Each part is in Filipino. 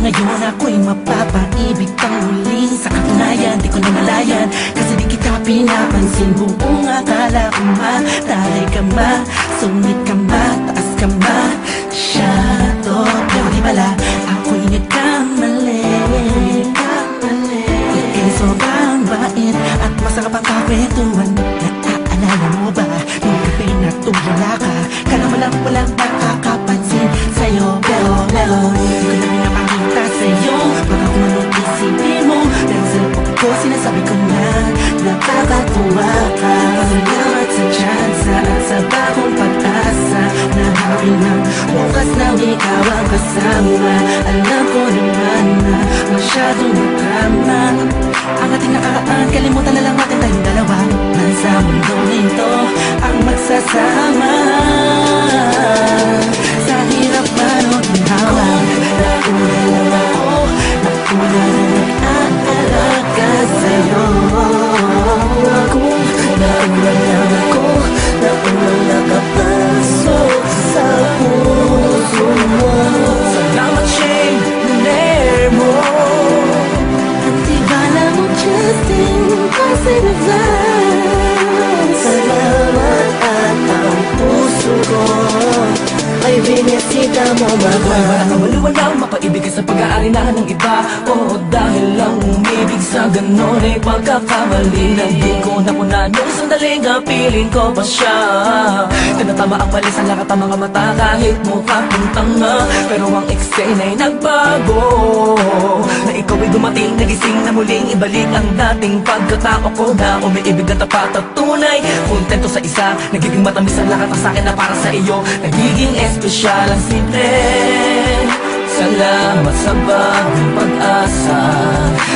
Ngayon ako'y mapapaibig pang muli. Sa katunayan, di ko na malayan, kasi di kita pinapansin. Buong akala ko mataray ka ma, sungit ka ma, taas ka ma, shadow. Pero di pala, ako'y nagkamali. Eh, sobrang bait at masarap ang kakwentuhan. Naaalala mo ba, nung gabi na tulala ka, kala mo lang walang nakakapansin sa'yo. Pero di ko na pinapakita sa'yo, baka kung ano't isipin mo. Pero sa loob ko sinasabi ko na nakakatuwa ka. Salamat sa tsansa at sa bagong pag-asa na hawin ng bukas na ikaw ang kasama. Alam ko naman na masyadong makrama ang ating nakaraan, kalimutan na lang natin tayong dalawa. Nasa mundong ito ang magsasama. Sa hirap man o ginhawa, nauna lang ako, nauna na nag-aalaga sa'yo. Nauna lang ako, nauna nakapasok sa puso mo. Salamat, Shane, naner mo. At tibala mo, Justin, kasi nag-vlog. Salamat at ang puso ko ay binisita mo, mahal. Wala kang maluwalang mapaibig sa pag-aari na ng iba. O dahil lang umibig sa ganon ay pagkakamali na di ko napuna nung sandaling piling ko pa siya. Tinatama ang mali sa lahat ng mga mata kahit mukha kong tanga. Pero ang eksena ay nagbago, na ikaw ay dumating, nagising na muling ibalik ang dating pagkatao ko na umiibig at tapat at tunay. Kontento sa isa, nagiging matamis ang lahat ng sakin na para sa iyo. Nagiging espesyal ang simple. Salamat sa bagong pag-asa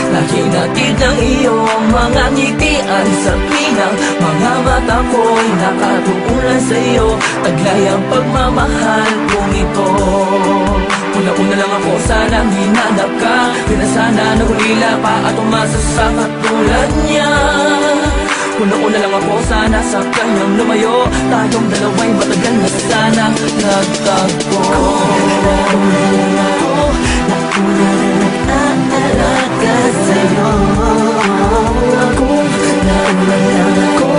na hinatid ng iyong mga ngitian. Sa pinang mga mata ko'y nakatuunan sa iyo. Taglay ang pagmamahal kong ito. Una-una lang ako, sanang hinanap ka. Di na sana nahulila pa at umasa sa katulad niya. Una-una lang ako, sana sa kanyang lumayo. Tayong dalawa'y matagal na sana nagtagpo. Nauna lang ako, nauna na nag-aalaga sa'yo. Nauna lang ako,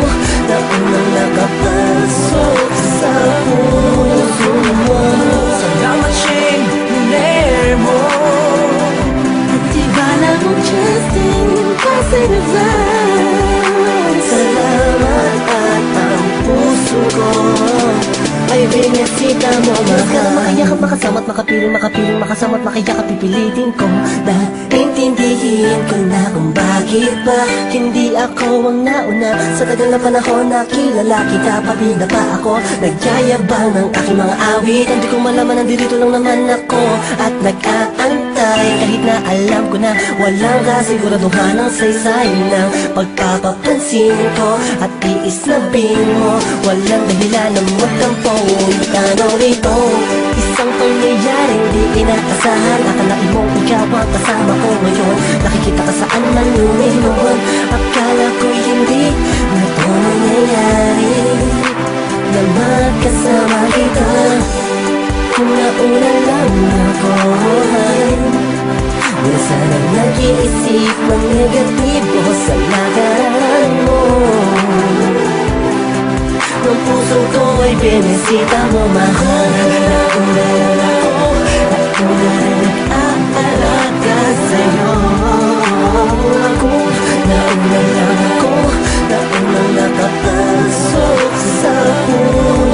nauna nakapasok sa puso mo. Salamat, Shane, naner mo. At tibala mo, Justin, kasi nag-vlog. Salamat at ang puso ko ay binisita mo, mahal. Makayakap, makasama at makapiling, makasama at makayakap, pipilitin ko na intindihin ko na kung bakit ba hindi ako ang nauna. Sa tagal na panahon na kilala kita, pati na pa ako nagyayabang ng aking mga awit. Hindi ko malaman, nandito lang naman ako at nag-aantay. Kahit na alam ko na walang kasiguraduhan ang saysay ng pagpapapansin ko at tiis na mo. Walang dahilan na magtampo. Tanaw nito, isang pangyayaring di inaasahan. Akalain mong ikaw ang kasama ko ngayon. Nakikita ka saan man lumiluhon. Akala ko'y hindi na ito mangyayari, na magkasama kita. Kung nauna lang ako, na sana'y nag-iisip ng negatibo sa lagaran mo. Ang puso ko ay binisita mo, mahal. Nauna lang ako, nauna na nag-aalaga sa'yo. Nauna lang ako, nauna nakapasok sa puso.